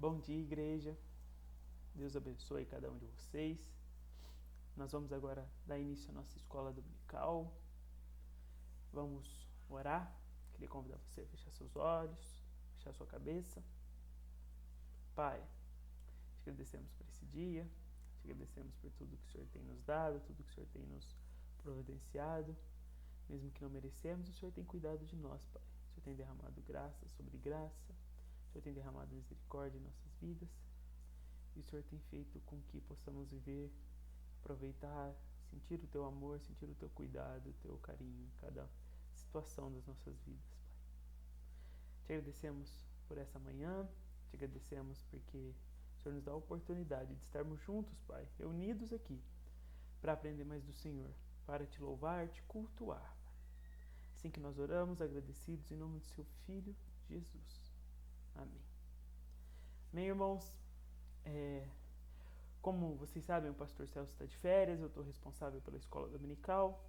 Bom dia, igreja. Deus abençoe cada um de vocês. Nós vamos agora dar início à nossa escola dominical. Vamos orar. Queria convidar você a fechar seus olhos, fechar sua cabeça. Pai, te agradecemos por esse dia, te agradecemos por tudo que o Senhor tem nos dado, tudo que o Senhor tem nos providenciado. Mesmo que não merecemos, o Senhor tem cuidado de nós, Pai. O Senhor tem derramado graça sobre graça. O Senhor tem derramado misericórdia em nossas vidas. E o Senhor tem feito com que possamos viver, aproveitar, sentir o Teu amor, sentir o Teu cuidado, o Teu carinho em cada situação das nossas vidas, Pai. Te agradecemos por essa manhã, te agradecemos porque o Senhor nos dá a oportunidade de estarmos juntos, Pai, reunidos aqui, para aprender mais do Senhor, para Te louvar, Te cultuar. Assim que nós oramos, agradecidos em nome do Seu Filho, Jesus. Amém. Amém, irmãos? Como vocês sabem, o pastor Celso está de férias, eu estou responsável pela escola dominical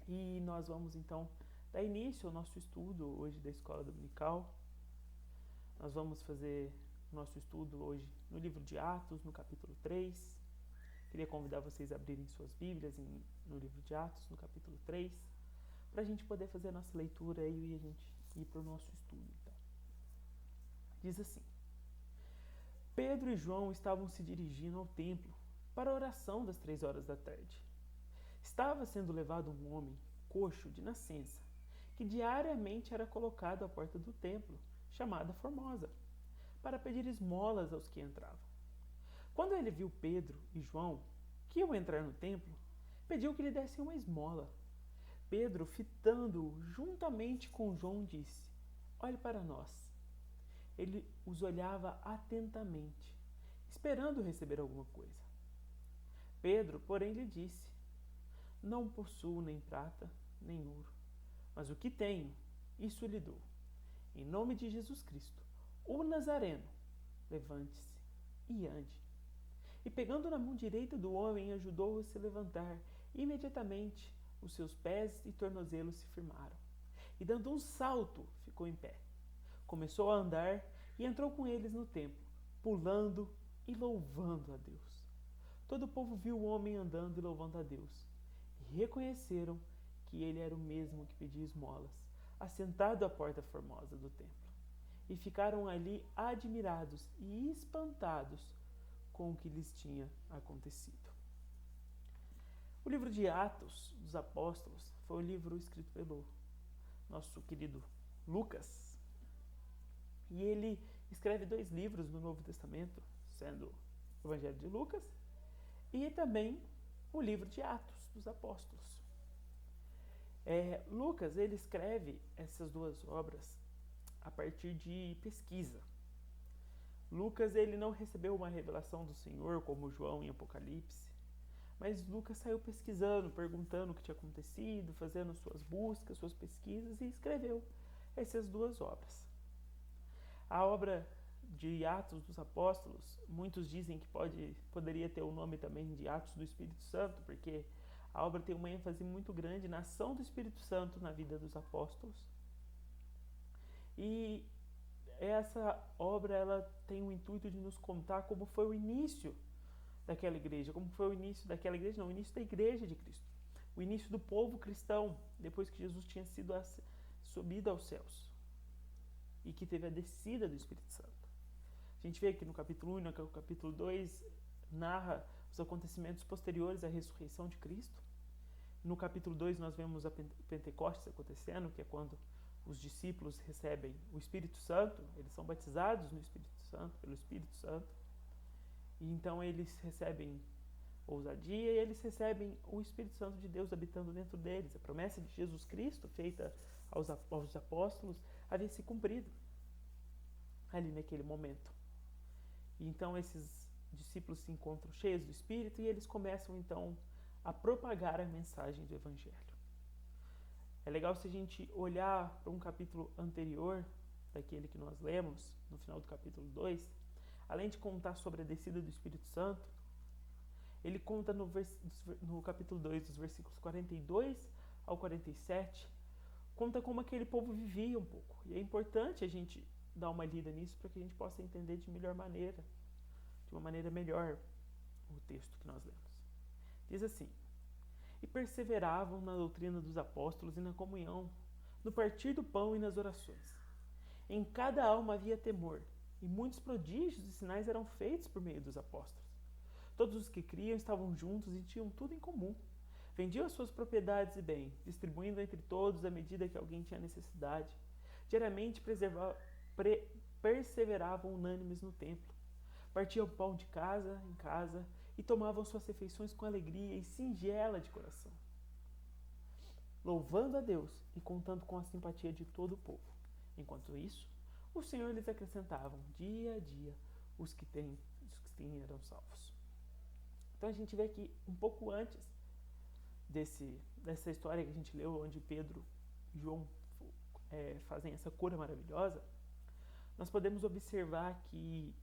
e nós vamos então dar início ao nosso estudo hoje da escola dominical. Nós vamos fazer nosso estudo hoje no livro de Atos, no capítulo 3. Queria convidar vocês a abrirem suas Bíblias no livro de Atos, no capítulo 3, para a gente poder fazer a nossa leitura e a gente ir para o nosso estudo. Então. Diz assim: Pedro e João estavam se dirigindo ao templo para a oração das 3 horas da tarde. Estava sendo levado um homem coxo de nascença, que diariamente era colocado à porta do templo, chamada Formosa, para pedir esmolas aos que entravam. Quando ele viu Pedro e João, que iam entrar no templo, pediu que lhe dessem uma esmola. Pedro, fitando-o juntamente com João, disse: Olhe para nós. Ele os olhava atentamente, esperando receber alguma coisa. Pedro, porém, lhe disse: Não possuo nem prata, nem ouro, mas o que tenho, isso lhe dou. Em nome de Jesus Cristo, o Nazareno, levante-se e ande. E pegando na mão direita do homem, ajudou-o a se levantar. Imediatamente, os seus pés e tornozelos se firmaram. E dando um salto, ficou em pé. Começou a andar e entrou com eles no templo, pulando e louvando a Deus. Todo o povo viu o homem andando e louvando a Deus, e reconheceram que ele era o mesmo que pedia esmolas, assentado à porta formosa do templo. E ficaram ali admirados e espantados com o que lhes tinha acontecido. O livro de Atos dos Apóstolos foi um livro escrito pelo nosso querido Lucas. E ele escreve 2 livros no Novo Testamento, sendo o Evangelho de Lucas e também o livro de Atos dos Apóstolos. Lucas, ele escreve essas 2 obras a partir de pesquisa. Lucas, ele não recebeu uma revelação do Senhor como João em Apocalipse, mas Lucas saiu pesquisando, perguntando o que tinha acontecido, fazendo suas buscas, suas pesquisas, e escreveu essas 2 obras. A obra de Atos dos Apóstolos, muitos dizem que poderia ter o nome também de Atos do Espírito Santo, porque a obra tem uma ênfase muito grande na ação do Espírito Santo na vida dos apóstolos. E essa obra, ela tem o intuito de nos contar como foi o início daquela igreja, como foi o início daquela igreja, não, o início da igreja de Cristo, o início do povo cristão, depois que Jesus tinha sido subido aos céus e que teve a descida do Espírito Santo. A gente vê aqui no capítulo 1 e no capítulo 2 narra os acontecimentos posteriores à ressurreição de Cristo. No capítulo 2 nós vemos a Pentecostes acontecendo, que é quando os discípulos recebem o Espírito Santo, eles são batizados no Espírito Santo, pelo Espírito Santo, e então eles recebem ousadia e eles recebem o Espírito Santo de Deus habitando dentro deles. A promessa de Jesus Cristo feita aos apóstolos havia se cumprido ali naquele momento. E então esses discípulos se encontram cheios do Espírito e eles começam então a propagar a mensagem do Evangelho. É legal se a gente olhar para um capítulo anterior daquele que nós lemos, no final do capítulo 2, além de contar sobre a descida do Espírito Santo, ele conta no capítulo 2, dos versículos 42 ao 47, conta como aquele povo vivia um pouco. E é importante a gente dar uma lida nisso para que a gente possa entender de uma maneira melhor, o texto que nós lemos. Diz assim: E perseveravam na doutrina dos apóstolos e na comunhão, no partir do pão e nas orações. Em cada alma havia temor, e muitos prodígios e sinais eram feitos por meio dos apóstolos. Todos os que criam estavam juntos e tinham tudo em comum. Vendiam as suas propriedades e bens, distribuindo entre todos à medida que alguém tinha necessidade. Diariamente perseveravam unânimes no templo. Partiam pão de casa em casa e tomavam suas refeições com alegria e singela de coração, louvando a Deus e contando com a simpatia de todo o povo. Enquanto isso, o Senhor lhes acrescentavam dia a dia os que eram salvos. Então a gente vê que um pouco antes dessa história que a gente leu, onde Pedro e João fazem essa cura maravilhosa, nós podemos observar que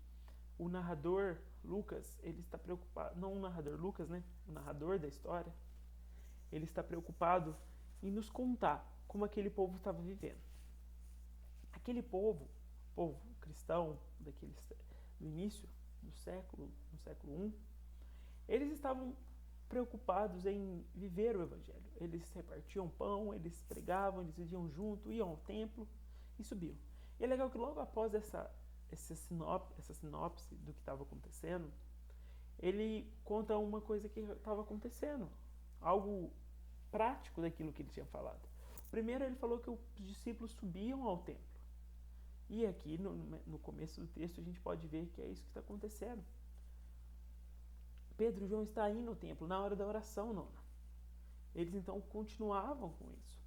o narrador Lucas, ele está preocupado, não o narrador Lucas, né? O narrador da história, ele está preocupado em nos contar como aquele povo estava vivendo. Aquele povo cristão do início do século, no século I, eles estavam preocupados em viver o evangelho. Eles repartiam pão, eles pregavam, eles viviam junto, iam ao templo e subiam. E é legal que logo após essa sinopse do que estava acontecendo, ele conta uma coisa que estava acontecendo, algo prático daquilo que ele tinha falado. Primeiro ele falou que os discípulos subiam ao templo. E aqui no começo do texto a gente pode ver que é isso que está acontecendo. Pedro e João estão aí no templo na hora da oração nona. Eles então continuavam com isso.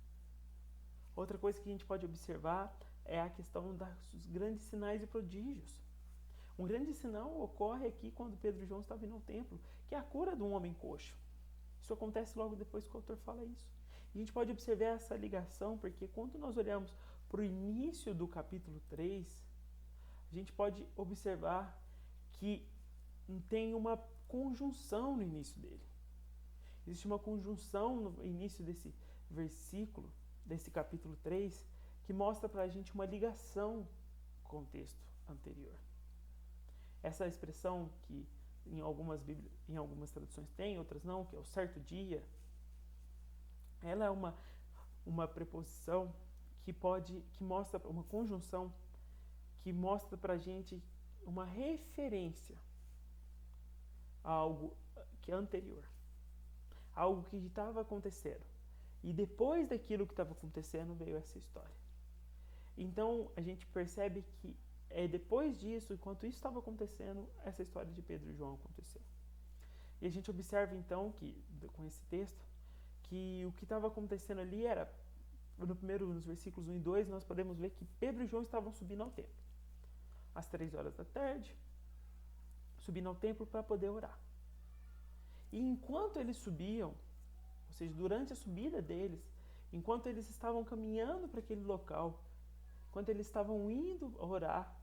Outra coisa que a gente pode observar é a questão dos grandes sinais e prodígios. Um grande sinal ocorre aqui quando Pedro e João estavam indo ao templo, que é a cura de um homem coxo. Isso acontece logo depois que o autor fala isso. E a gente pode observar essa ligação, porque quando nós olhamos para o início do capítulo 3, a gente pode observar que tem uma conjunção no início dele. Existe uma conjunção no início desse versículo, desse capítulo 3, que mostra para a gente uma ligação com o texto anterior. Essa expressão que em algumas traduções tem, outras não, que é o certo dia, ela é uma preposição que mostra uma conjunção que mostra para a gente uma referência a algo que é anterior, algo que estava acontecendo. E depois daquilo que estava acontecendo veio essa história. Então a gente percebe que depois disso, enquanto isso estava acontecendo, essa história de Pedro e João aconteceu. E a gente observa então que, com esse texto, que o que estava acontecendo ali era, nos versículos 1 e 2, nós podemos ver que Pedro e João estavam subindo ao templo. Às 3 horas da tarde, subindo ao templo para poder orar. E enquanto eles subiam, ou seja, durante a subida deles, enquanto eles estavam caminhando para aquele local, enquanto eles estavam indo orar,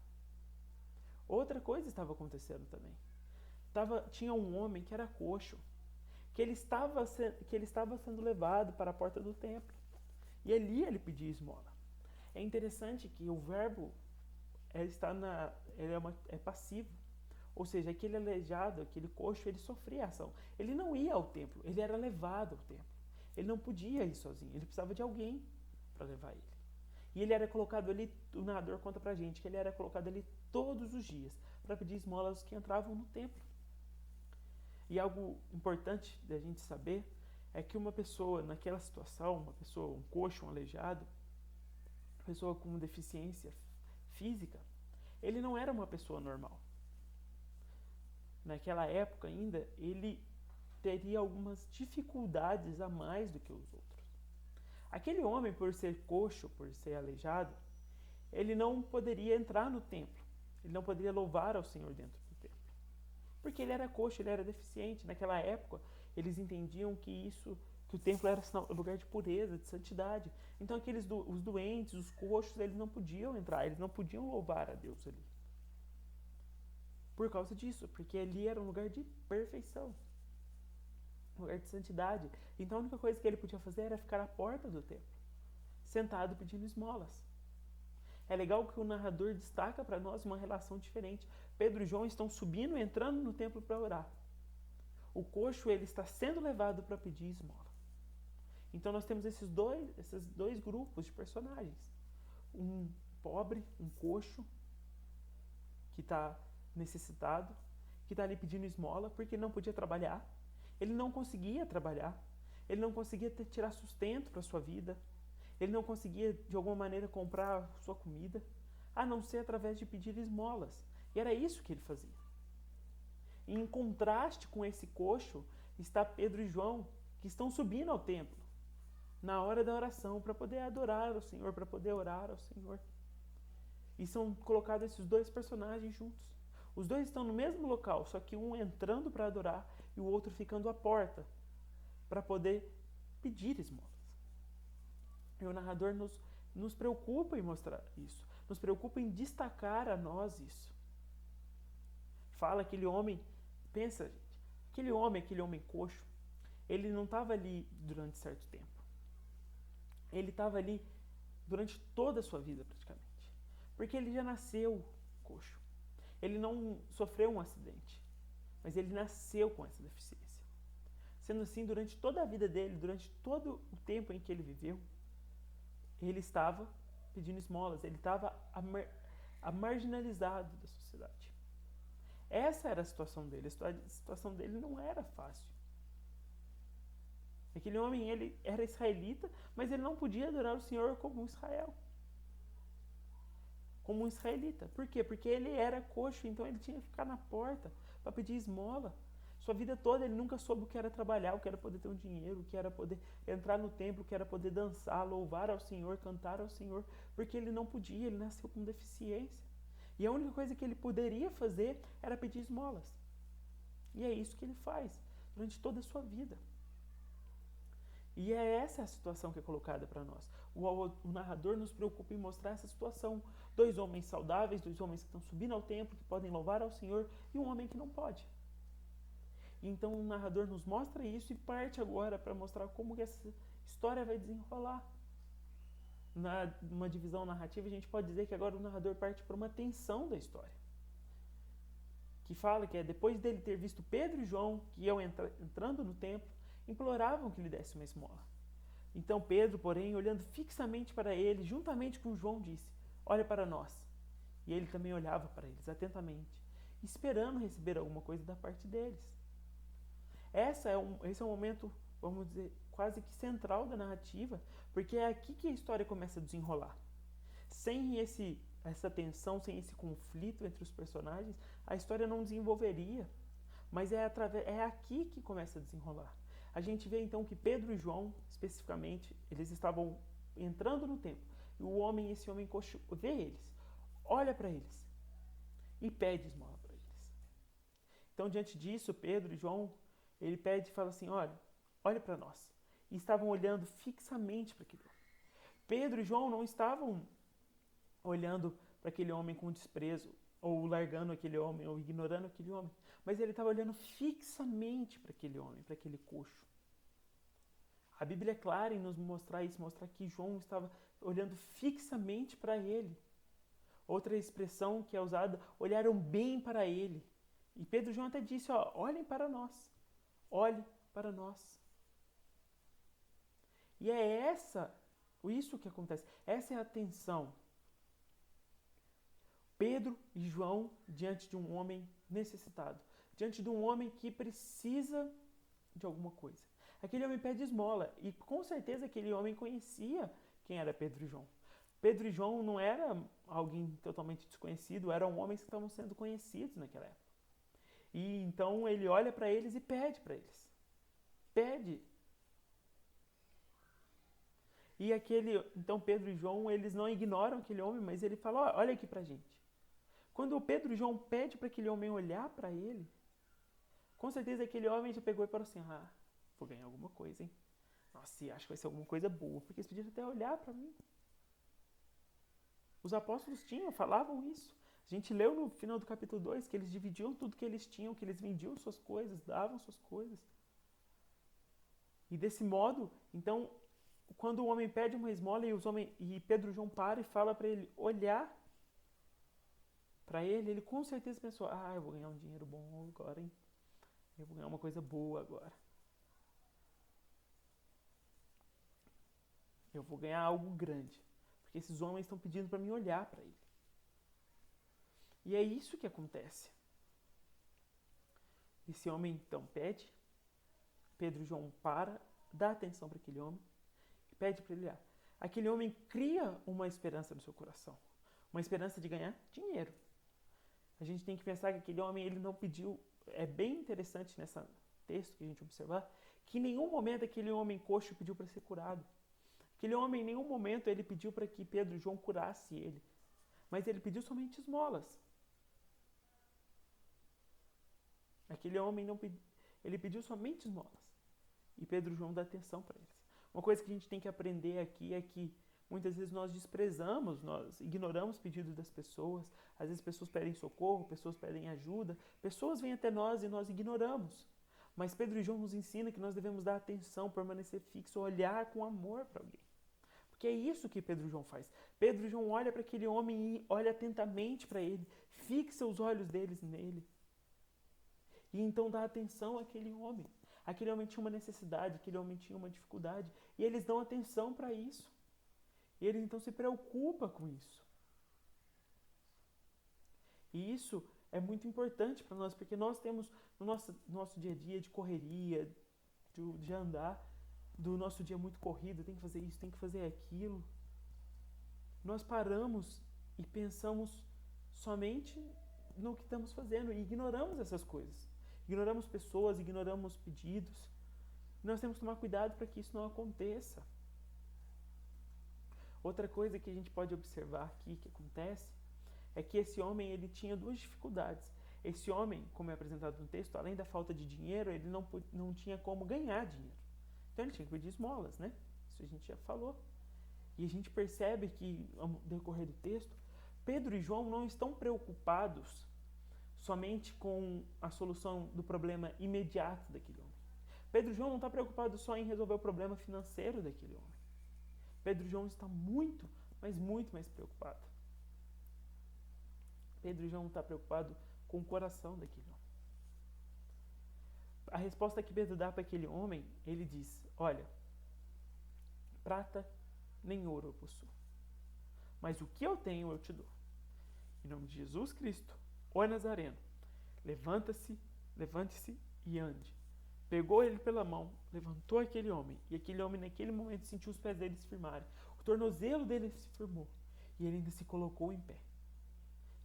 outra coisa estava acontecendo também. Tinha um homem que era coxo, que ele estava sendo levado para a porta do templo. E ali ele pedia esmola. É interessante que o verbo é passivo. Ou seja, aquele aleijado, aquele coxo, ele sofria ação. Ele não ia ao templo, ele era levado ao templo. Ele não podia ir sozinho, ele precisava de alguém para levar ele. E ele era colocado ali, o narrador conta pra gente, que ele era colocado ali todos os dias para pedir esmola aos que entravam no templo. E algo importante da gente saber é que uma pessoa naquela situação, um coxo, um aleijado, uma pessoa com deficiência física, ele não era uma pessoa normal. Naquela época ainda, ele teria algumas dificuldades a mais do que os outros. Aquele homem, por ser coxo, por ser aleijado, ele não poderia entrar no templo. Ele não poderia louvar ao Senhor dentro do templo. Porque ele era coxo, ele era deficiente. Naquela época, eles entendiam que o templo era lugar de pureza, de santidade. Então, os doentes, os coxos, eles não podiam entrar, eles não podiam louvar a Deus ali. Por causa disso, porque ali era um lugar de perfeição, um lugar de santidade. Então a única coisa que ele podia fazer era ficar à porta do templo, sentado pedindo esmolas. é legal que o narrador destaca para nós uma relação diferente. Pedro e João estão subindo e entrando no templo para orar. O coxo ele está sendo levado para pedir esmola. Então nós temos esses dois grupos de personagens. Um pobre, um coxo, que está necessitado, que está ali pedindo esmola porque ele não podia trabalhar. Ele não conseguia trabalhar. Ele não conseguia tirar sustento para a sua vida. Ele não conseguia, de alguma maneira, comprar sua comida, a não ser através de pedir esmolas. E era isso que ele fazia. E em contraste com esse coxo, está Pedro e João, que estão subindo ao templo, na hora da oração, para poder adorar ao Senhor, para poder orar ao Senhor. E são colocados esses dois personagens juntos. Os dois estão no mesmo local, só que um entrando para adorar e o outro ficando à porta, para poder pedir esmolas. E o narrador nos preocupa em mostrar isso, nos preocupa em destacar a nós isso. Fala aquele homem, pensa, gente, aquele homem coxo, ele não estava ali durante certo tempo. Ele estava ali durante toda a sua vida, praticamente. Porque ele já nasceu coxo. Ele não sofreu um acidente, mas ele nasceu com essa deficiência. Sendo assim, durante toda a vida dele, durante todo o tempo em que ele viveu, ele estava pedindo esmolas, ele estava marginalizado da sociedade. Essa era a situação dele. A situação dele não era fácil. Aquele homem, ele era israelita, mas ele não podia adorar o Senhor como um Israel. Como um israelita. Por quê? Porque ele era coxo, então ele tinha que ficar na porta para pedir esmola. Sua vida toda ele nunca soube o que era trabalhar, o que era poder ter um dinheiro, o que era poder entrar no templo, o que era poder dançar, louvar ao Senhor, cantar ao Senhor, porque ele não podia, ele nasceu com deficiência. E a única coisa que ele poderia fazer era pedir esmolas. E é isso que ele faz durante toda a sua vida. E é essa a situação que é colocada para nós. O narrador nos preocupa em mostrar essa situação. Dois homens saudáveis, dois homens que estão subindo ao templo, que podem louvar ao Senhor, e um homem que não pode. Então o narrador nos mostra isso e parte agora para mostrar como que essa história vai desenrolar. Numa divisão narrativa, a gente pode dizer que agora o narrador parte para uma tensão da história. Que fala que é depois dele ter visto Pedro e João, que iam entrando no templo, imploravam que lhe desse uma esmola. Então Pedro, porém, olhando fixamente para ele, juntamente com João, disse: olha para nós. E ele também olhava para eles atentamente, esperando receber alguma coisa da parte deles. Esse é um momento, vamos dizer, quase que central da narrativa, porque é aqui que a história começa a desenrolar. Sem essa tensão, sem esse conflito entre os personagens, a história não desenvolveria. Mas é aqui que começa a desenrolar. A gente vê então que Pedro e João, especificamente, eles estavam entrando no templo. E esse homem coxo, vê eles, olha para eles e pede esmola para eles. Então, diante disso, Pedro e João, ele pede e fala assim: olha para nós. E estavam olhando fixamente para aquele homem. Pedro e João não estavam olhando para aquele homem com desprezo, ou largando aquele homem, ou ignorando aquele homem. Mas ele estava olhando fixamente para aquele homem, para aquele coxo. A Bíblia é clara em nos mostrar isso, mostrar que João estava olhando fixamente para ele. Outra expressão que é usada, olharam bem para ele. E Pedro e João até disse: olhem para nós. Olhe para nós. E é isso que acontece. Essa é a tensão. Pedro e João diante de um homem necessitado. Diante de um homem que precisa de alguma coisa. Aquele homem pede esmola. E com certeza aquele homem conhecia quem era Pedro e João. Pedro e João não era alguém totalmente desconhecido, eram homens que estavam sendo conhecidos naquela época. E então ele olha para eles e pede para eles. Pede. E então Pedro e João, eles não ignoram aquele homem, mas ele fala: olha aqui pra gente. Quando o Pedro e João pede para aquele homem olhar para ele, com certeza aquele homem já pegou e falou assim: vou ganhar alguma coisa, hein? Nossa, acho que vai ser alguma coisa boa, porque eles podiam até olhar para mim. Os apóstolos falavam isso. A gente leu no final do capítulo 2 que eles dividiam tudo que eles tinham, que eles vendiam suas coisas, davam suas coisas. E desse modo, então, quando o homem pede uma esmola e Pedro e João para e fala para ele olhar para ele, ele com certeza pensou, eu vou ganhar um dinheiro bom agora, hein? Eu vou ganhar uma coisa boa agora. Eu vou ganhar algo grande. Porque esses homens estão pedindo para mim olhar para ele. E é isso que acontece. Esse homem então pede, Pedro e João para, dá atenção para aquele homem e pede para ele olhar. Aquele homem cria uma esperança no seu coração. Uma esperança de ganhar dinheiro. A gente tem que pensar que aquele homem ele não pediu. É bem interessante nesse texto que a gente observar que em nenhum momento aquele homem coxo pediu para ser curado. Aquele homem em nenhum momento ele pediu para que Pedro e João curasse ele. Mas ele pediu somente esmolas. Aquele homem não pediu, ele pediu somente esmolas. E Pedro e João dão atenção para eles. Uma coisa que a gente tem que aprender aqui é que muitas vezes nós desprezamos, nós ignoramos pedidos das pessoas. Às vezes pessoas pedem socorro, pessoas pedem ajuda, pessoas vêm até nós e nós ignoramos. Mas Pedro e João nos ensinam que nós devemos dar atenção, permanecer fixo, olhar com amor para alguém. Porque é isso que Pedro e João faz. Pedro e João olham para aquele homem e olham atentamente para ele, fixa os olhos deles nele. E então dá atenção àquele homem. Aquele homem tinha uma necessidade, aquele homem tinha uma dificuldade. E eles dão atenção para isso. E eles então se preocupam com isso. E isso é muito importante para nós, porque nós temos no nosso dia a dia de correria, de andar, do nosso dia muito corrido, tem que fazer isso, tem que fazer aquilo. Nós paramos e pensamos somente no que estamos fazendo e ignoramos essas coisas. Ignoramos pessoas, ignoramos pedidos. Nós temos que tomar cuidado para que isso não aconteça. Outra coisa que a gente pode observar aqui que acontece é que esse homem ele tinha duas dificuldades. Esse homem, como é apresentado no texto, além da falta de dinheiro, ele não tinha como ganhar dinheiro. Então ele tinha que pedir esmolas, né? Isso a gente já falou. E a gente percebe que, ao decorrer do texto, Pedro e João não estão preocupados somente com a solução do problema imediato daquele homem. Pedro e João não está preocupado só em resolver o problema financeiro daquele homem. Pedro e João está muito, mas muito mais preocupado. Pedro e João está preocupado com o coração daquele homem. A resposta que Pedro dá para aquele homem, ele diz, olha, prata nem ouro eu possuo, mas o que eu tenho eu te dou. Em nome de Jesus Cristo, o Nazareno, levante-se e ande. Pegou ele pela mão, levantou aquele homem, e aquele homem naquele momento sentiu os pés dele se firmarem. O tornozelo dele se firmou, e ele ainda se colocou em pé.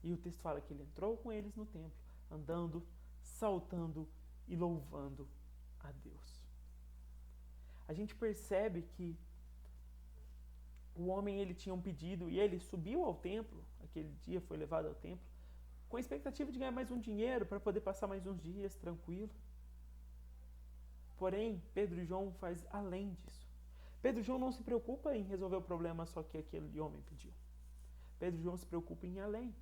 E o texto fala que ele entrou com eles no templo, andando, saltando e louvando a Deus. A gente percebe que o homem ele tinha um pedido e ele subiu ao templo, aquele dia foi levado ao templo, com a expectativa de ganhar mais um dinheiro para poder passar mais uns dias tranquilo. Porém, Pedro e João faz além disso. Pedro e João não se preocupa em resolver o problema só que aquele homem pediu. Pedro e João se preocupam em ir além.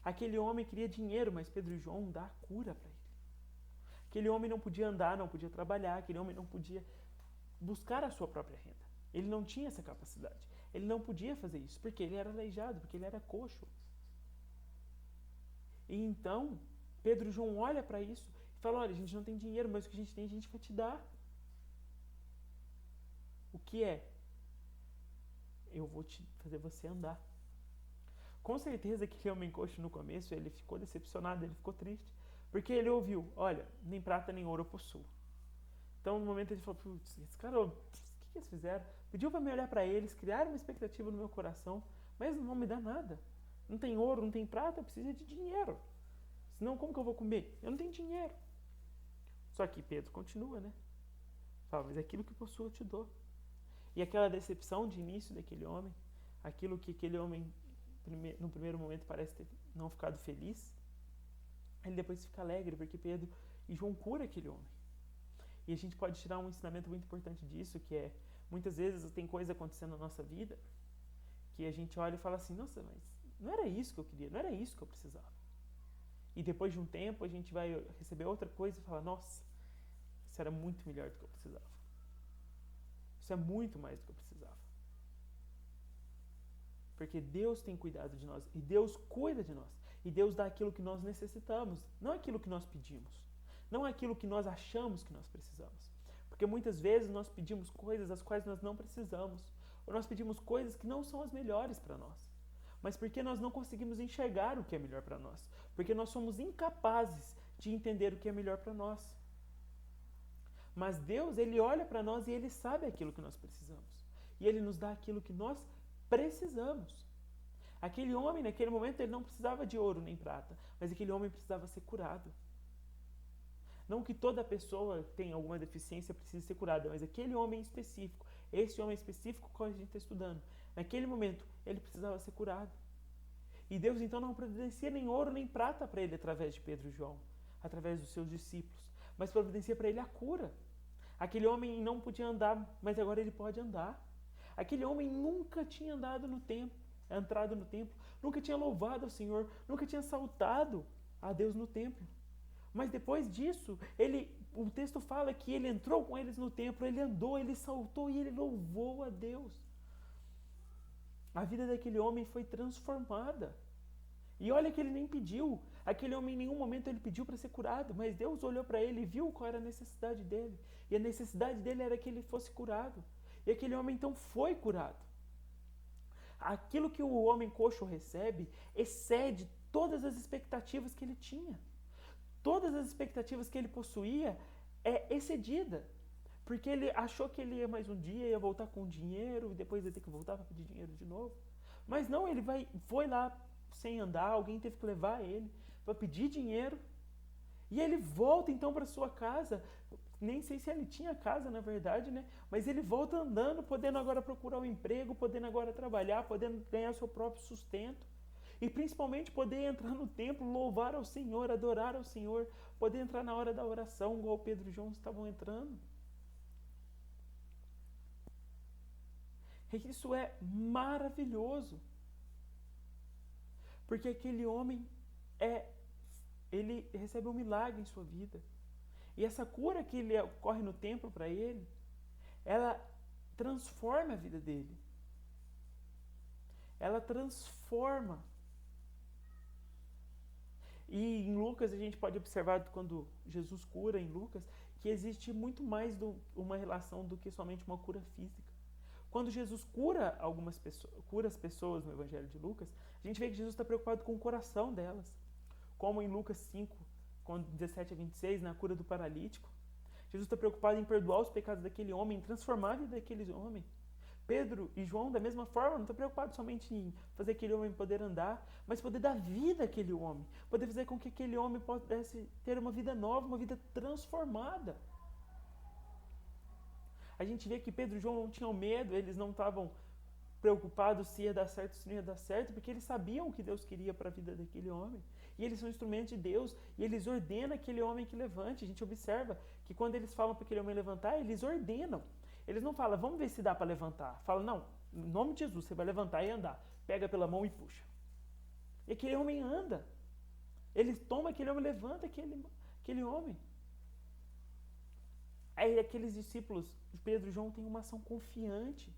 Aquele homem queria dinheiro, mas Pedro e João dá a cura para ele. Aquele homem não podia andar, não podia trabalhar, aquele homem não podia buscar a sua própria renda. Ele não tinha essa capacidade. Ele não podia fazer isso, porque ele era aleijado, porque ele era coxo. E então, Pedro e João olham para isso e falam, olha, a gente não tem dinheiro, mas o que a gente vai te dar. O que é? Eu vou te fazer você andar. Com certeza que aquele homem coxo no começo, ele ficou decepcionado, ele ficou triste, porque ele ouviu, olha, nem prata nem ouro eu possuo. Então, no momento ele falou, putz, esse cara, o que eles fizeram? Pediu para me olhar para eles, criaram uma expectativa no meu coração, mas não vão me dar nada. Não tem ouro, não tem prata, eu preciso de dinheiro. Senão, como que eu vou comer? Eu não tenho dinheiro. Só que Pedro continua, né? Fala, mas aquilo que possuo eu te dou. E aquela decepção de início daquele homem, aquilo que aquele homem no primeiro momento parece ter não ficado feliz, ele depois fica alegre, porque Pedro e João cura aquele homem. E a gente pode tirar um ensinamento muito importante disso, que é, muitas vezes tem coisa acontecendo na nossa vida, que a gente olha e fala assim, nossa, mas não era isso que eu queria, não era isso que eu precisava. E depois de um tempo a gente vai receber outra coisa e fala, nossa, isso era muito melhor do que eu precisava. Isso é muito mais do que eu precisava. Porque Deus tem cuidado de nós, e Deus cuida de nós, e Deus dá aquilo que nós necessitamos, não aquilo que nós pedimos, não aquilo que nós achamos que nós precisamos. Porque muitas vezes nós pedimos coisas as quais nós não precisamos, ou nós pedimos coisas que não são as melhores para nós, mas porque nós não conseguimos enxergar o que é melhor para nós, porque nós somos incapazes de entender o que é melhor para nós. Mas Deus, Ele olha para nós e Ele sabe aquilo que nós precisamos, e Ele nos dá aquilo que nós precisamos. Aquele homem, naquele momento, ele não precisava de ouro nem prata, mas aquele homem precisava ser curado. Não que toda pessoa que tem alguma deficiência precise ser curada, mas aquele homem específico, esse homem específico que a gente está estudando, naquele momento, ele precisava ser curado. E Deus então não providencia nem ouro nem prata para ele através de Pedro e João, através dos seus discípulos, mas providencia para ele a cura. Aquele homem não podia andar, mas agora ele pode andar. Aquele homem nunca tinha andado no templo, entrado no templo, nunca tinha louvado ao Senhor, nunca tinha saltado a Deus no templo. Mas depois disso, o texto fala que ele entrou com eles no templo, ele andou, ele saltou e ele louvou a Deus. A vida daquele homem foi transformada. E olha que ele nem pediu. Aquele homem em nenhum momento ele pediu para ser curado, mas Deus olhou para ele e viu qual era a necessidade dele. E a necessidade dele era que ele fosse curado. E aquele homem então foi curado. Aquilo que o homem coxo recebe excede todas as expectativas que ele tinha. Todas as expectativas que ele possuía é excedida. Porque ele achou que ele ia mais um dia, ia voltar com dinheiro, e depois ia ter que voltar para pedir dinheiro de novo. Mas não, ele foi lá sem andar, alguém teve que levar ele para pedir dinheiro. E ele volta então para sua casa. Nem sei se ele tinha casa, na verdade, né? Mas ele volta andando, podendo agora procurar um emprego, podendo agora trabalhar, podendo ganhar seu próprio sustento. E principalmente poder entrar no templo, louvar ao Senhor, adorar ao Senhor, poder entrar na hora da oração, igual Pedro e João estavam entrando. E isso é maravilhoso. Porque aquele homem ele recebe um milagre em sua vida. E essa cura que ele ocorre no templo para ele, ela transforma a vida dele. Ela transforma. E em Lucas a gente pode observar, quando Jesus cura em Lucas, que existe muito mais uma relação do que somente uma cura física. Quando Jesus cura as pessoas no Evangelho de Lucas, a gente vê que Jesus está preocupado com o coração delas. Como em Lucas 5, 17 a 26, na cura do paralítico. Jesus está preocupado em perdoar os pecados daquele homem, em transformar a vida daquele homem. Pedro e João, da mesma forma, não estão preocupados somente em fazer aquele homem poder andar, mas poder dar vida àquele homem. Poder fazer com que aquele homem pudesse ter uma vida nova, uma vida transformada. A gente vê que Pedro e João não tinham medo, eles não estavam preocupados se ia dar certo ou se não ia dar certo, porque eles sabiam o que Deus queria para a vida daquele homem. E eles são instrumentos de Deus, e eles ordenam aquele homem que levante. A gente observa que quando eles falam para aquele homem levantar, eles ordenam. Eles não falam, vamos ver se dá para levantar. Falam, não, em nome de Jesus, você vai levantar e andar. Pega pela mão e puxa. E aquele homem anda. Eles tomam aquele homem, levanta aquele homem. Aí aqueles discípulos, Pedro e João, têm uma ação confiante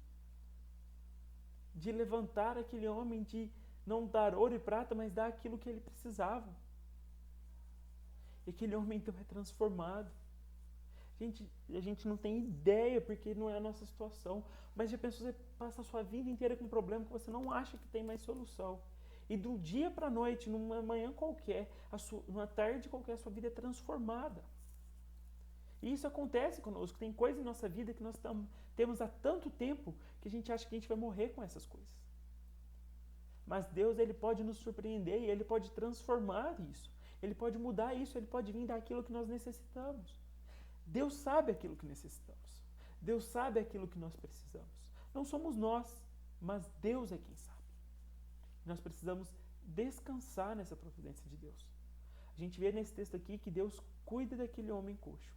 de levantar aquele homem, de não dar ouro e prata, mas dar aquilo que ele precisava. E aquele homem então é transformado. A gente não tem ideia, porque não é a nossa situação. Mas já pensou, você passa a sua vida inteira com um problema que você não acha que tem mais solução. E do dia para a noite, numa manhã qualquer, numa tarde qualquer, a sua vida é transformada. E isso acontece conosco. Tem coisas em nossa vida que nós temos há tanto tempo que a gente acha que a gente vai morrer com essas coisas. Mas Deus, Ele pode nos surpreender e Ele pode transformar isso. Ele pode mudar isso, Ele pode vir dar aquilo que nós necessitamos. Deus sabe aquilo que necessitamos. Deus sabe aquilo que nós precisamos. Não somos nós, mas Deus é quem sabe. Nós precisamos descansar nessa providência de Deus. A gente vê nesse texto aqui que Deus cuida daquele homem coxo.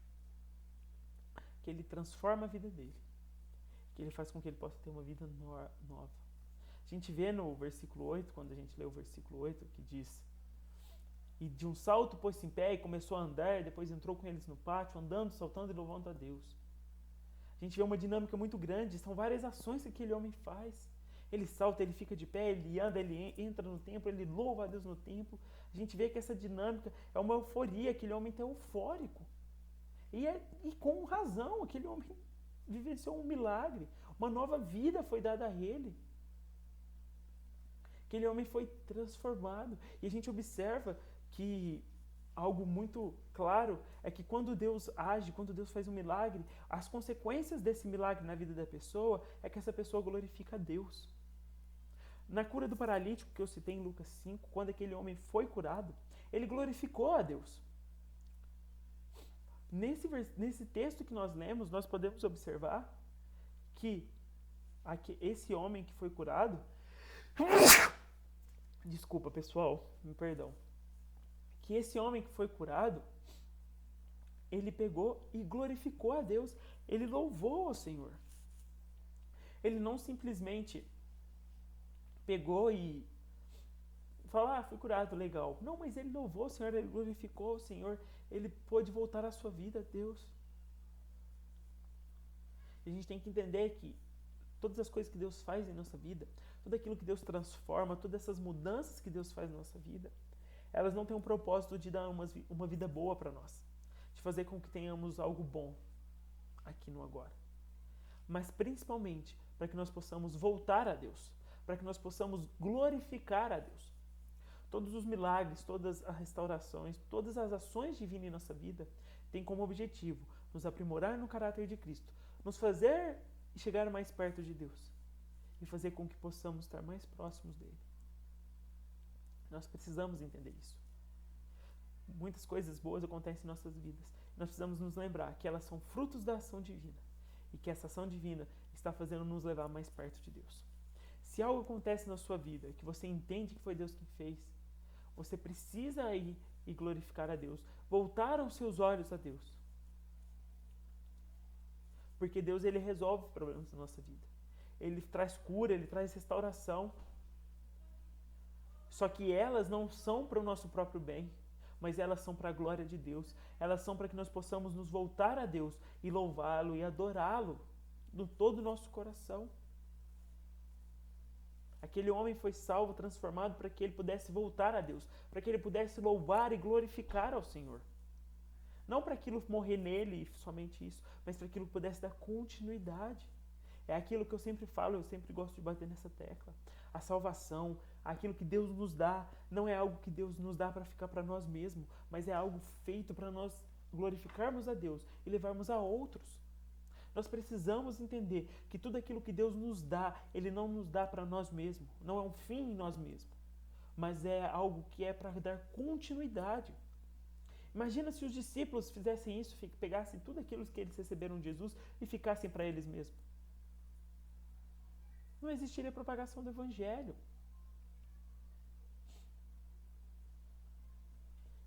Que Ele transforma a vida dele. Que Ele faz com que ele possa ter uma vida nova. A gente vê no versículo 8, quando a gente lê o versículo 8, que diz: e de um salto pôs-se em pé e começou a andar, depois entrou com eles no pátio, andando, saltando e louvando a Deus. A gente vê uma dinâmica muito grande, são várias ações que aquele homem faz. Ele salta, ele fica de pé, ele anda, ele entra no templo, ele louva a Deus no templo. A gente vê que essa dinâmica é uma euforia, aquele homem está eufórico. E com razão, aquele homem vivenciou um milagre, uma nova vida foi dada a ele. Aquele homem foi transformado. E a gente observa que algo muito claro é que quando Deus age, quando Deus faz um milagre, as consequências desse milagre na vida da pessoa é que essa pessoa glorifica a Deus. Na cura do paralítico que eu citei em Lucas 5, quando aquele homem foi curado, ele glorificou a Deus. Nesse texto que nós lemos, nós podemos observar que esse homem que foi curado... Desculpa, pessoal, me perdão. Que esse homem que foi curado, ele pegou e glorificou a Deus. Ele louvou ao Senhor. Ele não simplesmente pegou e falou, fui curado, legal. Não, mas ele louvou o Senhor, ele glorificou o Senhor, ele pôde voltar à sua vida, Deus. E a gente tem que entender que todas as coisas que Deus faz em nossa vida, tudo aquilo que Deus transforma, todas essas mudanças que Deus faz na nossa vida, elas não têm um propósito de dar uma vida boa para nós, de fazer com que tenhamos algo bom aqui no agora. Mas principalmente para que nós possamos voltar a Deus, para que nós possamos glorificar a Deus. Todos os milagres, todas as restaurações, todas as ações divinas em nossa vida têm como objetivo nos aprimorar no caráter de Cristo, nos fazer chegar mais perto de Deus e fazer com que possamos estar mais próximos dele. Nós precisamos entender isso. Muitas coisas boas acontecem em nossas vidas. Nós precisamos nos lembrar que elas são frutos da ação divina e que essa ação divina está fazendo nos levar mais perto de Deus. Se algo acontece na sua vida que você entende que foi Deus quem fez, você precisa ir e glorificar a Deus, voltar os seus olhos a Deus. Porque Deus, ele resolve os problemas da nossa vida. Ele traz cura, ele traz restauração. Só que elas não são para o nosso próprio bem, mas elas são para a glória de Deus. Elas são para que nós possamos nos voltar a Deus e louvá-lo e adorá-lo de todo o nosso coração. Aquele homem foi salvo, transformado para que ele pudesse voltar a Deus, para que ele pudesse louvar e glorificar ao Senhor. Não para aquilo morrer nele e somente isso, mas para aquilo que pudesse dar continuidade. É aquilo que eu sempre falo, eu sempre gosto de bater nessa tecla. A salvação, aquilo que Deus nos dá, não é algo que Deus nos dá para ficar para nós mesmos, mas é algo feito para nós glorificarmos a Deus e levarmos a outros. Nós precisamos entender que tudo aquilo que Deus nos dá, Ele não nos dá para nós mesmos, não é um fim em nós mesmos, mas é algo que é para dar continuidade. Imagina se os discípulos fizessem isso, pegassem tudo aquilo que eles receberam de Jesus e ficassem para eles mesmos. Não existiria propagação do Evangelho.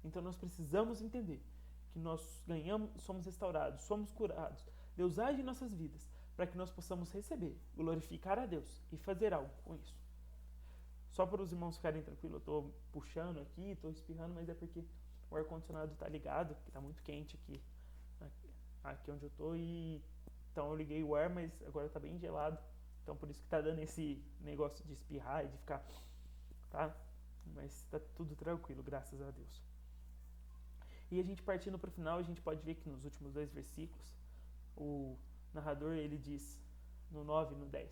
Então nós precisamos entender que nós ganhamos, somos restaurados, somos curados. Deus age em nossas vidas para que nós possamos receber, glorificar a Deus e fazer algo com isso. Só para os irmãos ficarem tranquilos, eu estou puxando aqui, estou espirrando, mas é porque o ar-condicionado está ligado, que está muito quente aqui onde eu estou, e então eu liguei o ar, mas agora está bem gelado, então por isso que está dando esse negócio de espirrar e de ficar, tá? Mas está tudo tranquilo, graças a Deus. E a gente partindo para o final, a gente pode ver que nos últimos 2 versículos, o narrador ele diz, no 9 e no 10,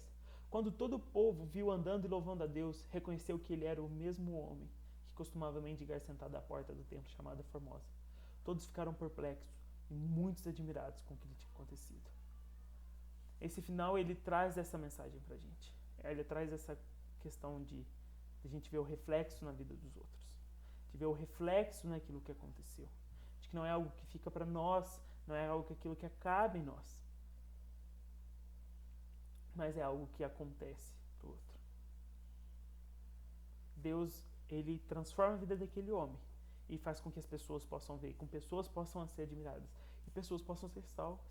quando todo o povo viu andando e louvando a Deus, reconheceu que ele era o mesmo homem que costumava mendigar sentado à porta do templo chamada Formosa. Todos ficaram perplexos e muitos admirados com o que lhe tinha acontecido. Esse final ele traz essa mensagem pra gente. Ele traz essa questão de a gente ver o reflexo na vida dos outros, de ver o reflexo naquilo que aconteceu, de que não é algo que fica para nós, não é algo que aquilo que acaba em nós, mas é algo que acontece pro outro. Deus, ele transforma a vida daquele homem e faz com que as pessoas possam ver, com pessoas possam ser admiradas e pessoas possam ser salvas.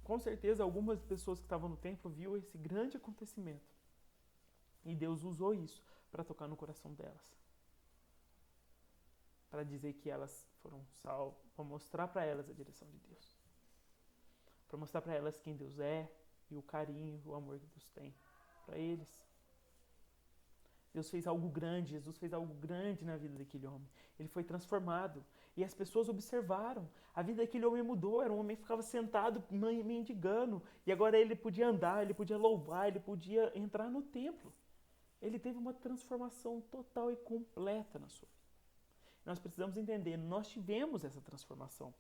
Com certeza, algumas pessoas que estavam no templo viu esse grande acontecimento e Deus usou isso para tocar no coração delas, para dizer que elas foram salvas, para mostrar para elas a direção de Deus. para mostrar para elas quem Deus é e o carinho, o amor que Deus tem para eles. Deus fez algo grande, Jesus fez algo grande na vida daquele homem. Ele foi transformado e as pessoas observaram. A vida daquele homem mudou, era um homem que ficava sentado mendigando e agora ele podia andar, ele podia louvar, ele podia entrar no templo. Ele teve uma transformação total e completa na sua vida. Nós precisamos entender, nós tivemos essa transformação.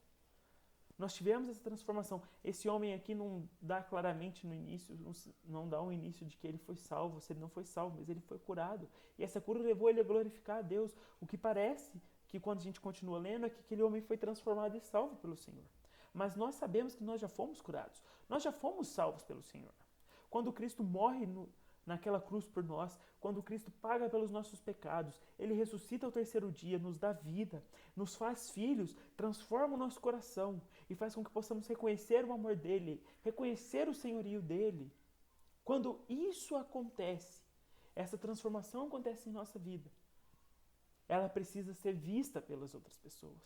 Nós tivemos essa transformação. Esse homem aqui não dá claramente no início, não dá um início de que ele foi salvo, se ele não foi salvo, mas ele foi curado. E essa cura levou ele a glorificar a Deus. O que parece que quando a gente continua lendo é que aquele homem foi transformado e salvo pelo Senhor. Mas nós sabemos que nós já fomos curados. Nós já fomos salvos pelo Senhor. Quando Cristo morre naquela cruz por nós, quando Cristo paga pelos nossos pecados, Ele ressuscita ao terceiro dia, nos dá vida, nos faz filhos, transforma o nosso coração e faz com que possamos reconhecer o amor dEle, reconhecer o senhorio dEle. Quando isso acontece, essa transformação acontece em nossa vida, ela precisa ser vista pelas outras pessoas.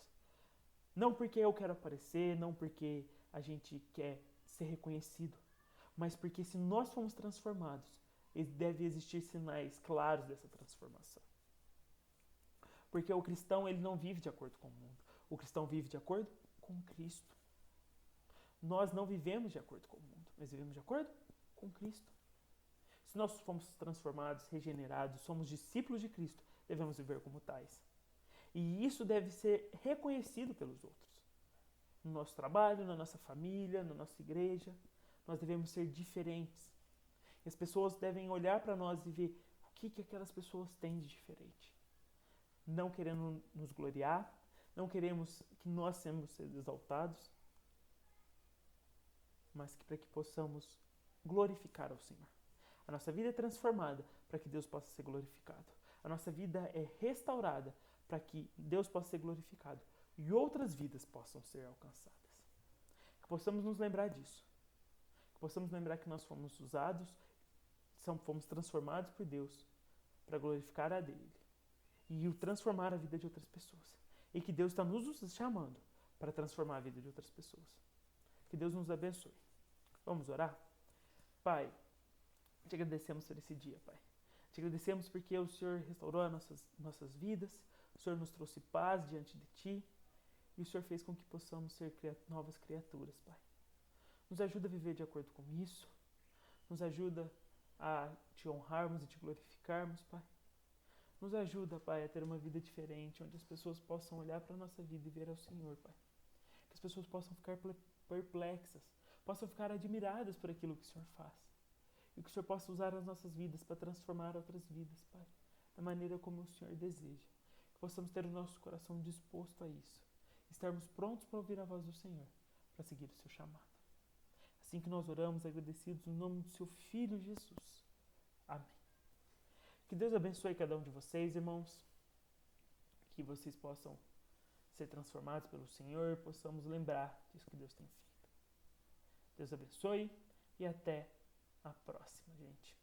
Não porque eu quero aparecer, não porque a gente quer ser reconhecido, mas porque se nós fomos transformados, deve existir sinais claros dessa transformação. Porque o cristão ele não vive de acordo com o mundo. O cristão vive de acordo com Cristo. Nós não vivemos de acordo com o mundo, mas vivemos de acordo com Cristo. Se nós fomos transformados, regenerados, somos discípulos de Cristo, devemos viver como tais. E isso deve ser reconhecido pelos outros. No nosso trabalho, na nossa família, na nossa igreja, nós devemos ser diferentes. E as pessoas devem olhar para nós e ver o que aquelas pessoas têm de diferente. Não querendo nos gloriar, não queremos que nós sejamos exaltados, mas que para que possamos glorificar ao Senhor. A nossa vida é transformada para que Deus possa ser glorificado. A nossa vida é restaurada para que Deus possa ser glorificado e outras vidas possam ser alcançadas. Que possamos nos lembrar disso. Que possamos lembrar que nós fomos usados, fomos transformados por Deus para glorificar a dele e transformar a vida de outras pessoas. E que Deus está nos chamando para transformar a vida de outras pessoas. Que Deus nos abençoe. Vamos orar? Pai, te agradecemos por esse dia, Pai. Te agradecemos porque o Senhor restaurou as nossas vidas, o Senhor nos trouxe paz diante de Ti e o Senhor fez com que possamos ser novas criaturas, Pai. Nos ajuda a viver de acordo com isso, nos ajuda a Te honrarmos e Te glorificarmos, Pai. Nos ajuda, Pai, a ter uma vida diferente, onde as pessoas possam olhar para a nossa vida e ver ao Senhor, Pai. Que as pessoas possam ficar perplexas, possam ficar admiradas por aquilo que o Senhor faz. E que o Senhor possa usar as nossas vidas para transformar outras vidas, Pai, da maneira como o Senhor deseja. Que possamos ter o nosso coração disposto a isso. Estarmos prontos para ouvir a voz do Senhor, para seguir o seu chamado. Assim que nós oramos, agradecidos no nome do seu Filho Jesus. Amém. Que Deus abençoe cada um de vocês, irmãos. Que vocês possam ser transformados pelo Senhor, possamos lembrar disso que Deus tem feito. Deus abençoe e até a próxima, gente.